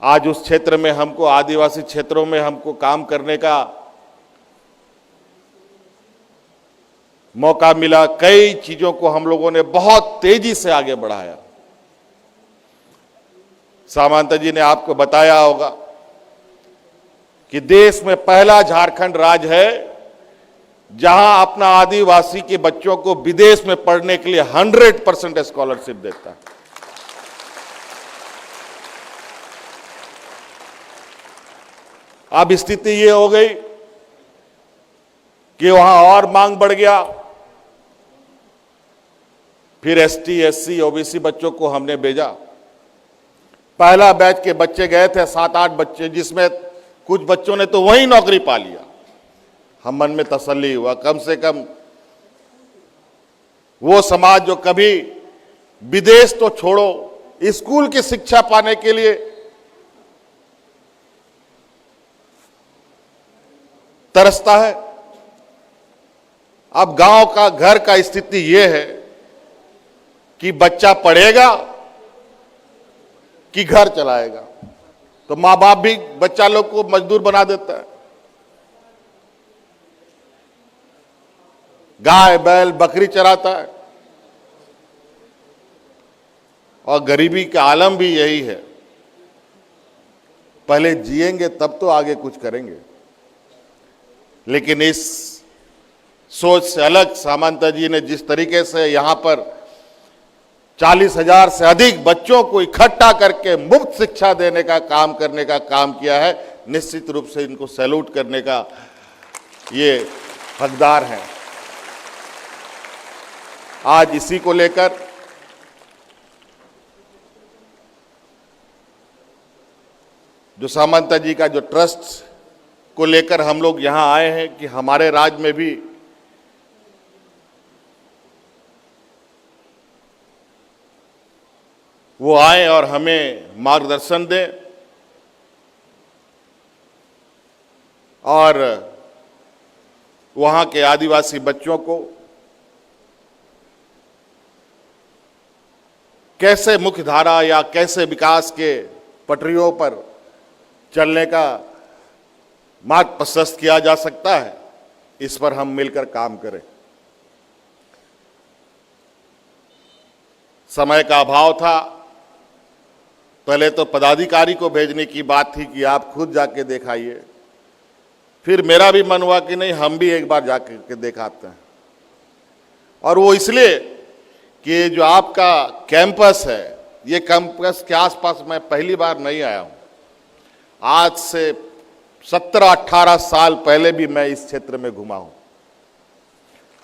आज उस क्षेत्र में हमको, आदिवासी क्षेत्रों में हमको काम करने का मौका मिला। कई चीजों को हम लोगों ने बहुत तेजी से आगे बढ़ाया। सामंत जी ने आपको बताया होगा कि देश में पहला झारखंड राज्य है जहां अपना आदिवासी के बच्चों को विदेश में पढ़ने के लिए 100% स्कॉलरशिप देता है। अब स्थिति ये हो गई कि वहां और मांग बढ़ गया। फिर एसटी, एससी, ओबीसी बच्चों को हमने भेजा। पहला बैच के बच्चे गए थे 7-8 बच्चे, जिसमें कुछ बच्चों ने तो वहीं नौकरी पा लिया। हम मन में तसल्ली हुआ, कम से कम वो समाज जो कभी विदेश तो छोड़ो, स्कूल की शिक्षा पाने के लिए तरसता है, अब गांव का, घर का स्थिति यह है कि बच्चा पढ़ेगा कि घर चलाएगा। तो मां बाप भी बच्चा लोग को मजदूर बना देता है। गाय, बैल, बकरी चराता है। और गरीबी का आलम भी यही है, पहले जिएंगे तब तो आगे कुछ करेंगे। लेकिन इस सोच से अलग सामंत जी ने जिस तरीके से यहां पर 40,000 से अधिक बच्चों को इकट्ठा करके मुफ्त शिक्षा देने का काम करने का काम किया है, निश्चित रूप से इनको सैल्यूट करने का ये हकदार हैं। आज इसी को लेकर जो सामंत जी का जो ट्रस्ट को लेकर हम लोग यहां आए हैं कि हमारे राज्य में भी वो आए और हमें मार्गदर्शन दें और वहां के आदिवासी बच्चों को कैसे मुख्य धारा या कैसे विकास के पटरियों पर चलने का मार्ग प्रशस्त किया जा सकता है, इस पर हम मिलकर काम करें। समय का अभाव था, पहले तो पदाधिकारी को भेजने की बात थी कि आप खुद जाके दिखाइए। फिर मेरा भी मन हुआ कि नहीं, हम भी एक बार जाके के दिखाते हैं। और वो इसलिए कि जो आपका कैंपस है, ये कैंपस के आसपास मैं पहली बार नहीं आया हूं। आज से 17-18 साल पहले भी मैं इस क्षेत्र में घुमा हूं।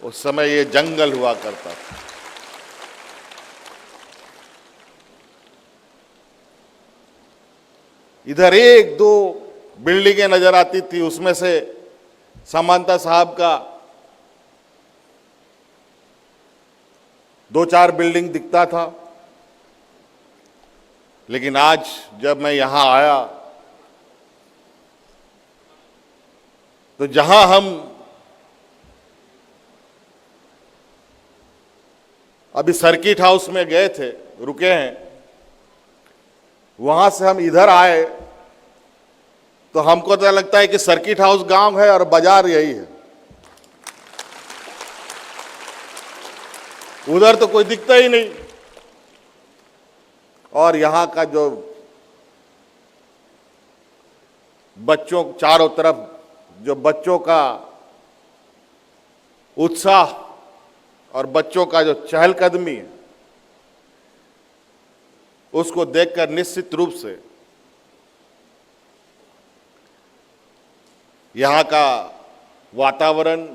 उस समय ये जंगल हुआ करता था। इधर 1-2 बिल्डिंगें नजर आती थी, उसमें से सामंता साहब का 2-4 बिल्डिंग दिखता था। लेकिन आज जब मैं यहां आया तो जहां हम अभी सर्किट हाउस में गए थे, रुके हैं, वहां से हम इधर आए तो हमको तो लगता है कि सर्किट हाउस गांव है और बाजार यही है। उधर तो कोई दिखता ही नहीं। और यहां का जो बच्चों चारों तरफ जो बच्चों का उत्साह और बच्चों का जो चहलकदमी है, उसको देखकर निश्चित रूप से यहां का वातावरण,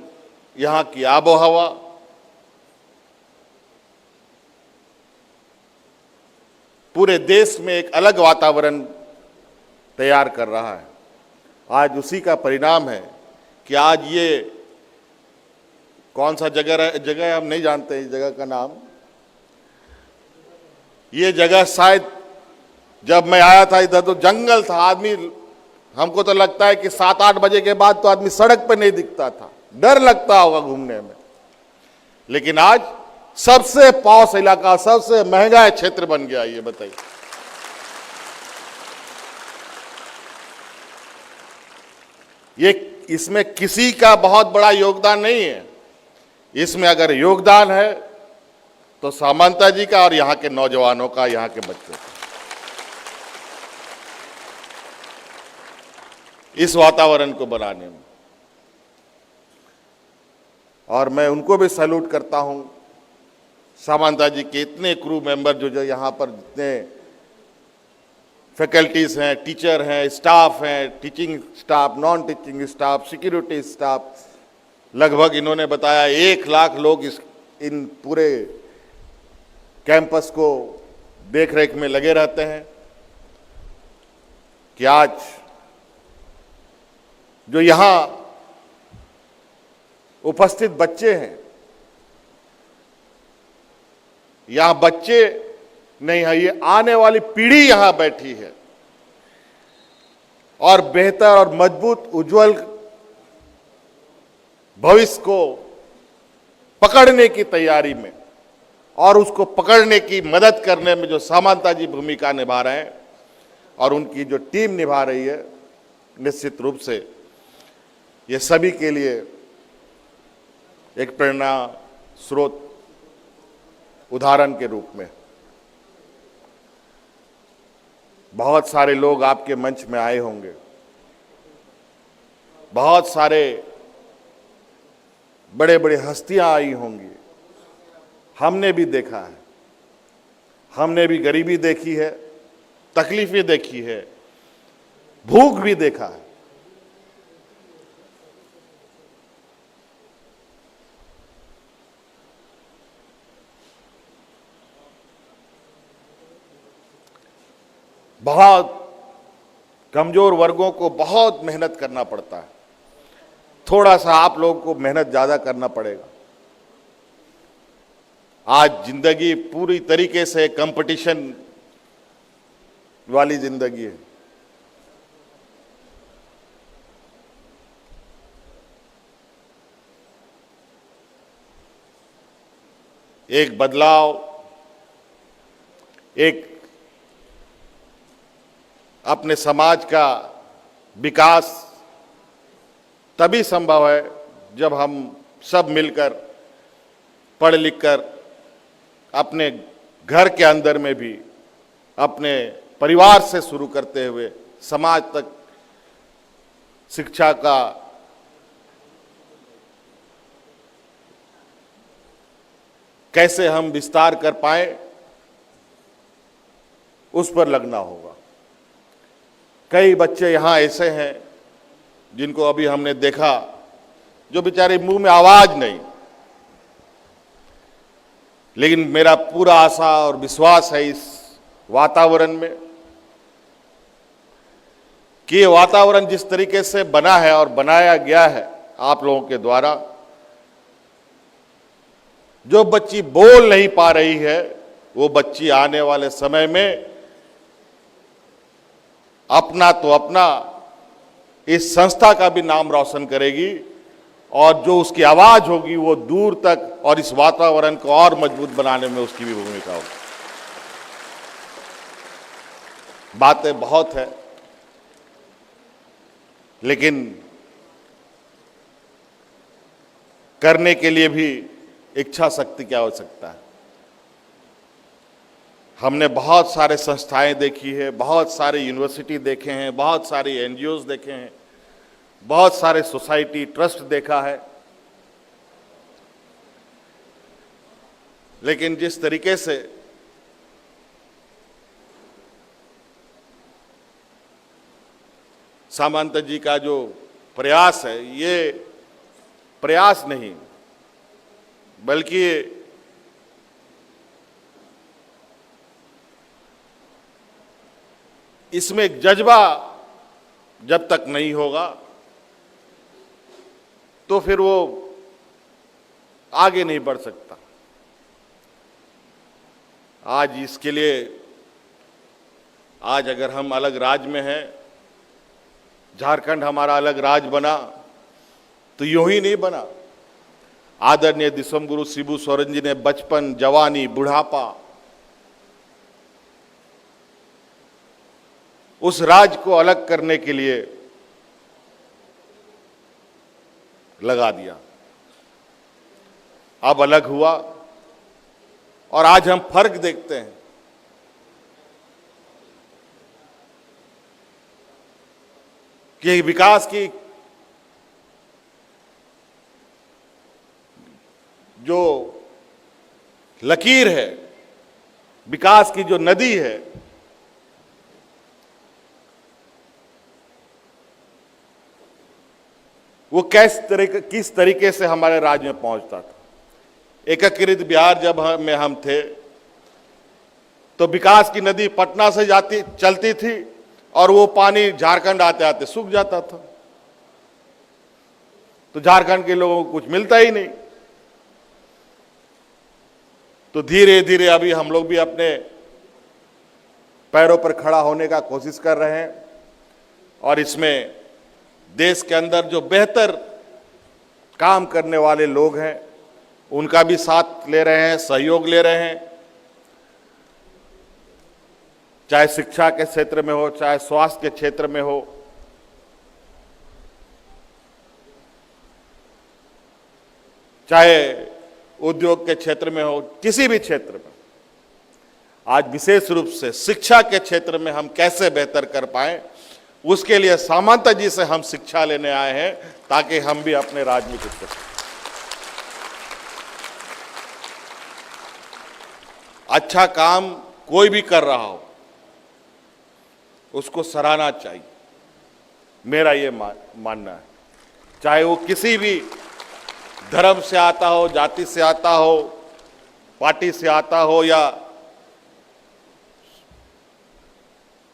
यहां की आबोहवा पूरे देश में एक अलग वातावरण तैयार कर रहा है। आज उसी का परिणाम है कि आज ये कौन सा जगह हम नहीं जानते इस जगह का नाम। ये जगह शायद जब मैं आया था इधर तो जंगल था। आदमी, हमको तो लगता है कि 7-8 बजे के बाद तो आदमी सड़क पर नहीं दिखता था, डर लगता होगा घूमने में। लेकिन आज सबसे पॉश इलाका, सबसे महंगा क्षेत्र बन गया। ये बताइए, ये इसमें किसी का बहुत बड़ा योगदान नहीं है। इसमें अगर योगदान है तो सामंता जी का और यहां के नौजवानों का, यहां के बच्चों का। इस वातावरण को बनाने में, और मैं उनको भी सैल्यूट करता हूं, सामंता जी के इतने क्रू मेंबर जो यहां पर जितने फैकल्टीज हैं, टीचर हैं, स्टाफ हैं, teaching staff, non teaching staff, security staff, लगभग इन्होंने बताया 1 लाख लोग इन पूरे कैंपस को देख रेख में लगे रहते हैं कि आज जो यहां उपस्थित बच्चे हैं, यहां बच्चे नहीं है, ये आने वाली पीढ़ी यहां बैठी है और बेहतर और मजबूत उज्जवल भविष्य को पकड़ने की तैयारी में और उसको पकड़ने की मदद करने में जो सामंता जी भूमिका निभा रहे हैं और उनकी जो टीम निभा रही है, निश्चित रूप से ये सभी के लिए एक प्रेरणा स्रोत उदाहरण के रूप में। बहुत सारे लोग आपके मंच में आए होंगे, बहुत सारे बड़े बड़े हस्तियां आई होंगी। हमने भी देखा है, हमने भी गरीबी देखी है, तकलीफें देखी है, भूख भी देखा है। बहुत कमजोर वर्गों को बहुत मेहनत करना पड़ता है, थोड़ा सा आप लोगों को मेहनत ज्यादा करना पड़ेगा। आज जिंदगी पूरी तरीके से कंपटीशन वाली जिंदगी है। एक बदलाव, एक अपने समाज का विकास तभी संभव है जब हम सब मिलकर पढ़ लिख कर अपने घर के अंदर में भी, अपने परिवार से शुरू करते हुए समाज तक शिक्षा का कैसे हम विस्तार कर पाए, उस पर लगना होगा। कई बच्चे यहाँ ऐसे हैं जिनको अभी हमने देखा, जो बेचारे मुंह में आवाज नहीं, लेकिन मेरा पूरा आशा और विश्वास है इस वातावरण में कि ये वातावरण जिस तरीके से बना है और बनाया गया है आप लोगों के द्वारा, जो बच्ची बोल नहीं पा रही है वो बच्ची आने वाले समय में अपना तो अपना, इस संस्था का भी नाम रोशन करेगी और जो उसकी आवाज होगी वो दूर तक और इस वातावरण को और मजबूत बनाने में उसकी भी भूमिका होगी। बातें बहुत है, लेकिन करने के लिए भी इच्छा शक्ति की आवश्यकता है। हमने बहुत सारे संस्थाएं देखी है, बहुत सारे यूनिवर्सिटी देखे हैं, बहुत सारे एनजीओज देखे हैं, बहुत सारे सोसाइटी ट्रस्ट देखा है, लेकिन जिस तरीके से सामंता जी का जो प्रयास है, ये प्रयास नहीं बल्कि इसमें एक जज्बा जब तक नहीं होगा तो फिर वो आगे नहीं बढ़ सकता। आज इसके लिए, आज अगर हम अलग राज्य में हैं, झारखंड हमारा अलग राज्य बना तो यूं ही नहीं बना। आदरणीय दिसम गुरु शिबू सोरेन जी ने बचपन, जवानी, बुढ़ापा उस राज्य को अलग करने के लिए लगा दिया, अब अलग हुआ और आज हम फर्क देखते हैं। कि विकास की जो लकीर है, विकास की जो नदी है, वो किस तरीके से हमारे राज्य में पहुंचता था। एकीकृत बिहार जब हम थे तो विकास की नदी पटना से चलती थी और वो पानी झारखंड आते आते सूख जाता था, तो झारखंड के लोगों को कुछ मिलता ही नहीं। तो धीरे धीरे अभी हम लोग भी अपने पैरों पर खड़ा होने का कोशिश कर रहे हैं और इसमें देश के अंदर जो बेहतर काम करने वाले लोग हैं उनका भी साथ ले रहे हैं, सहयोग ले रहे हैं, चाहे शिक्षा के क्षेत्र में हो, चाहे स्वास्थ्य के क्षेत्र में हो, चाहे उद्योग के क्षेत्र में हो, किसी भी क्षेत्र में। आज विशेष रूप से शिक्षा के क्षेत्र में हम कैसे बेहतर कर पाएं, उसके लिए सामंता जी से हम शिक्षा लेने आए हैं ताकि हम भी अपने राज्य में कुछ कर सकें। अच्छा काम कोई भी कर रहा हो उसको सराहना चाहिए, मेरा ये मानना है। चाहे वो किसी भी धर्म से आता हो, जाति से आता हो, पार्टी से आता हो या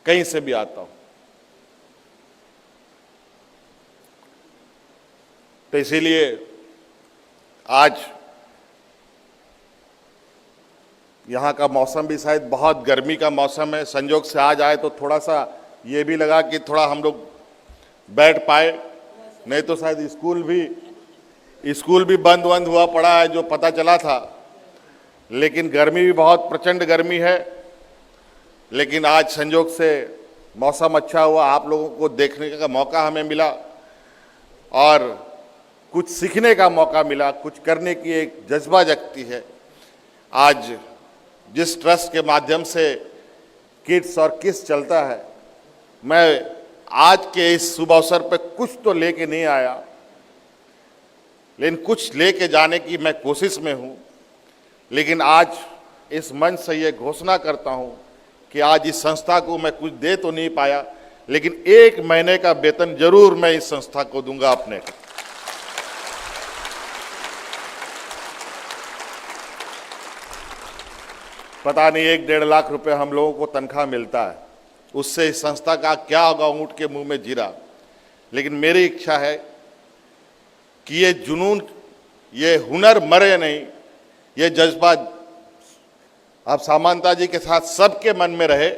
कहीं से भी आता हो। तो इसीलिए आज यहाँ का मौसम भी शायद बहुत गर्मी का मौसम है, संयोग से आज आए तो थोड़ा सा ये भी लगा कि थोड़ा हम लोग बैठ पाए, नहीं तो शायद स्कूल भी बंद हुआ पड़ा है जो पता चला था। लेकिन गर्मी भी बहुत प्रचंड गर्मी है, लेकिन आज संयोग से मौसम अच्छा हुआ, आप लोगों को देखने का मौका हमें मिला और कुछ सीखने का मौका मिला, कुछ करने की एक जज्बा जगती है। आज जिस ट्रस्ट के माध्यम से किड्स और किस चलता है, मैं आज के इस शुभ अवसर पर कुछ तो लेके नहीं आया, लेकिन कुछ लेके जाने की मैं कोशिश में हूँ। लेकिन आज इस मंच से ये घोषणा करता हूँ कि आज इस संस्था को मैं कुछ दे तो नहीं पाया, लेकिन 1 महीने का वेतन जरूर मैं इस संस्था को दूंगा अपने को। पता नहीं 1-1.5 लाख रुपए हम लोगों को तनख्वाह मिलता है, उससे इस संस्था का क्या होगा ऊंट के मुंह में जीरा। लेकिन मेरी इच्छा है कि ये जुनून, ये हुनर मरे नहीं, ये जज्बा अब सामंता जी के साथ सबके मन में रहे।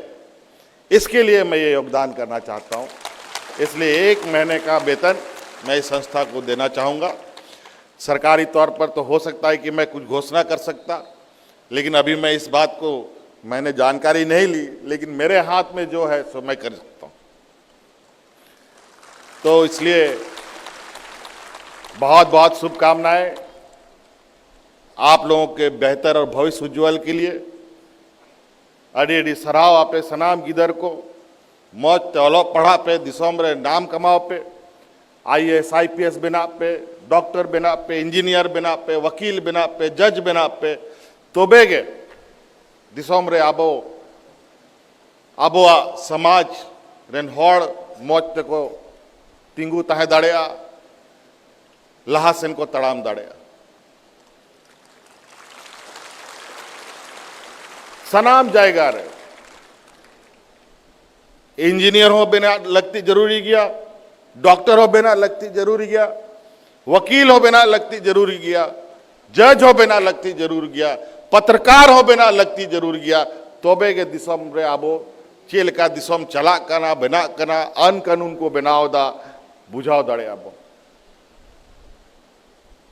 इसके लिए मैं ये योगदान करना चाहता हूँ। इसलिए 1 महीने का वेतन मैं इस संस्था को देना चाहूँगा। सरकारी तौर पर तो हो सकता है कि मैं कुछ घोषणा कर सकता, लेकिन अभी मैं इस बात को मैंने जानकारी नहीं ली, लेकिन मेरे हाथ में जो है सो मैं कर सकता हूँ। तो इसलिए बहुत बहुत शुभकामनाएं आप लोगों के बेहतर और भविष्य उज्ज्वल के लिए। अड़ी सराव आपे सनाम गिदर को मौज तौलो पढ़ा पे दिसों में नाम कमाओ पे, IAS IPS बिना पे, डॉक्टर बिना पे, इंजीनियर बिना पे, वकील बिना पे, जज बिना पे तोबेगे दिसों में आबो समाज रेन हॉड़ मौज को तिंगू तहे दाड़ेया, लहा सेन को तड़ाम दाड़ेया। सनाम जाएगा रे इंजीनियर हो बिना लगती जरूरी गया, डॉक्टर हो बिना लगती जरूरी गया, वकील हो बिना लगती जरूरी गया, जज हो बिना लगती जरूर गया, पत्रकार हो बिना लगती जरूर गया। तोबे के दिसम रे आबो चेल का दिसम चला कना बिना कना अन कानून को बनाओ दा बुझाओ दड़े आबो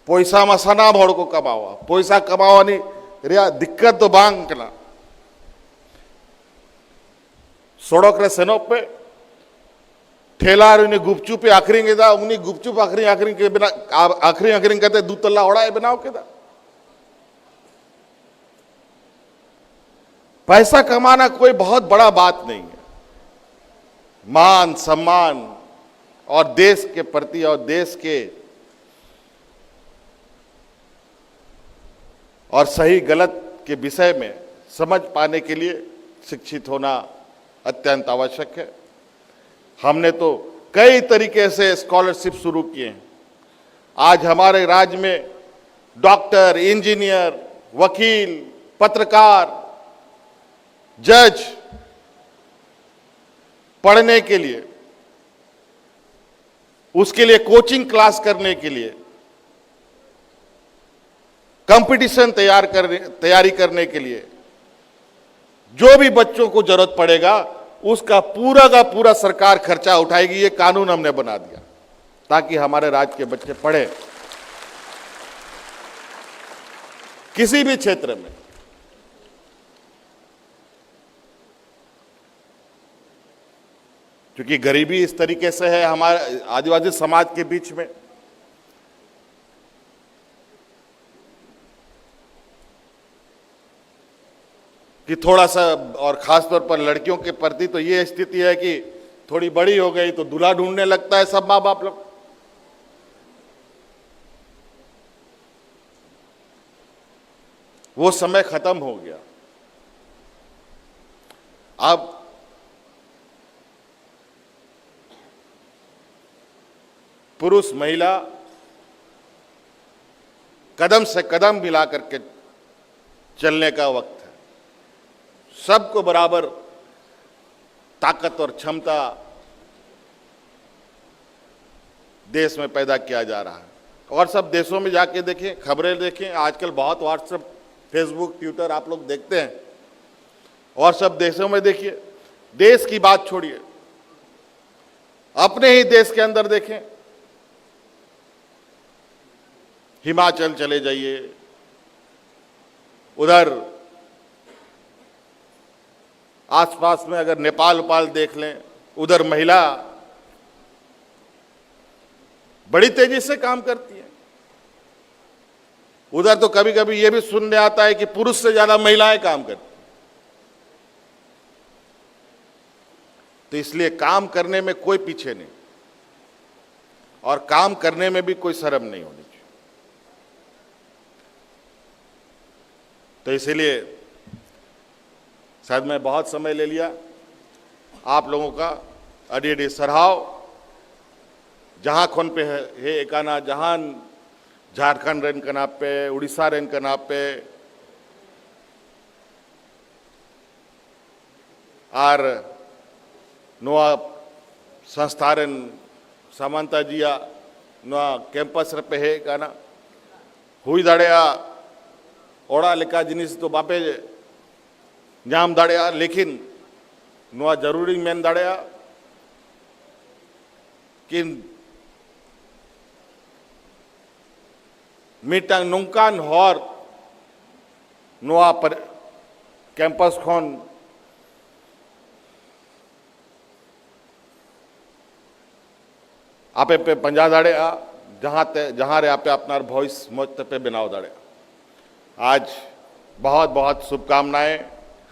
पैसा में सनाम होड़ को कमावा, पैसा कमावानी रे दिक्कत तो बांग कना सड़क रे सेनो पे ठेला उन्हें गुपचुप आखरी दा उन्हें गुपचुप आखरी के बिना आखरी कहते दू तल्ला ओड़ा है बनाओ के दा। पैसा कमाना कोई बहुत बड़ा बात नहीं है। मान सम्मान और देश के प्रति और देश के और सही गलत के विषय में समझ पाने के लिए शिक्षित होना अत्यंत आवश्यक है। हमने तो कई तरीके से स्कॉलरशिप शुरू किए हैं। आज हमारे राज्य में डॉक्टर, इंजीनियर, वकील, पत्रकार, जज पढ़ने के लिए, उसके लिए कोचिंग क्लास करने के लिए, कंपटीशन तैयारी करने के लिए जो भी बच्चों को जरूरत पड़ेगा उसका पूरा का पूरा सरकार खर्चा उठाएगी। ये कानून हमने बना दिया ताकि हमारे राज्य के बच्चे पढ़े किसी भी क्षेत्र में। क्योंकि गरीबी इस तरीके से है हमारे आदिवासी समाज के बीच में कि थोड़ा सा, और खासतौर पर लड़कियों के प्रति तो ये स्थिति है कि थोड़ी बड़ी हो गई तो दूल्हा ढूंढने लगता है सब माँ बाप लोग। वो समय खत्म हो गया। अब पुरुष महिला कदम से कदम मिला करके चलने का वक्त है। सबको बराबर ताकत और क्षमता देश में पैदा किया जा रहा है। और सब देशों में जाके देखें, खबरें देखें, आजकल बहुत व्हाट्सएप, फेसबुक, ट्विटर आप लोग देखते हैं। और सब देशों में देखिए, देश की बात छोड़िए, अपने ही देश के अंदर देखें, हिमाचल चले जाइए, उधर आसपास में अगर नेपाल उपाल देख लें, उधर महिला बड़ी तेजी से काम करती है। उधर तो कभी कभी यह भी सुनने आता है कि पुरुष से ज्यादा महिलाएं काम करती। तो इसलिए काम करने में कोई पीछे नहीं और काम करने में भी कोई शर्म नहीं होनी चाहिए। तो इसीलिए शायद मैं बहुत समय ले लिया, आप लोगों का अडी सराहाव। जहाँ खोन पे है एकाना, जहाँ झारखंड रेन कना पे, उड़ीसा रेन कना पे, आर नोआ संस्था रेन सामंता जिया नोआ कैंपस पे है एकाना हुई दाड़ेया ओड़ा लेका जिनिस तो बापे नाम दाड़ेया, लेकिन नोआ जरूरी मेन दाड़ेया कि मीटांग नौकान हर नोआ पर कैंपस खोन आपे पे पंजा दाड़ेया जहाँ रे आपे अपना भविष्य मौत पे बनाव दाड़ेया। आज बहुत बहुत शुभकामनाएं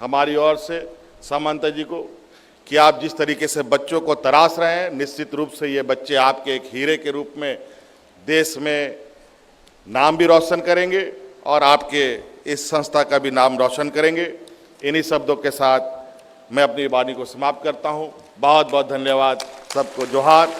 हमारी ओर से सामंता जी को कि आप जिस तरीके से बच्चों को तराश रहे हैं, निश्चित रूप से ये बच्चे आपके एक हीरे के रूप में देश में नाम भी रोशन करेंगे और आपके इस संस्था का भी नाम रोशन करेंगे। इन्हीं शब्दों के साथ मैं अपनी वाणी को समाप्त करता हूँ। बहुत बहुत धन्यवाद, सबको जोहार।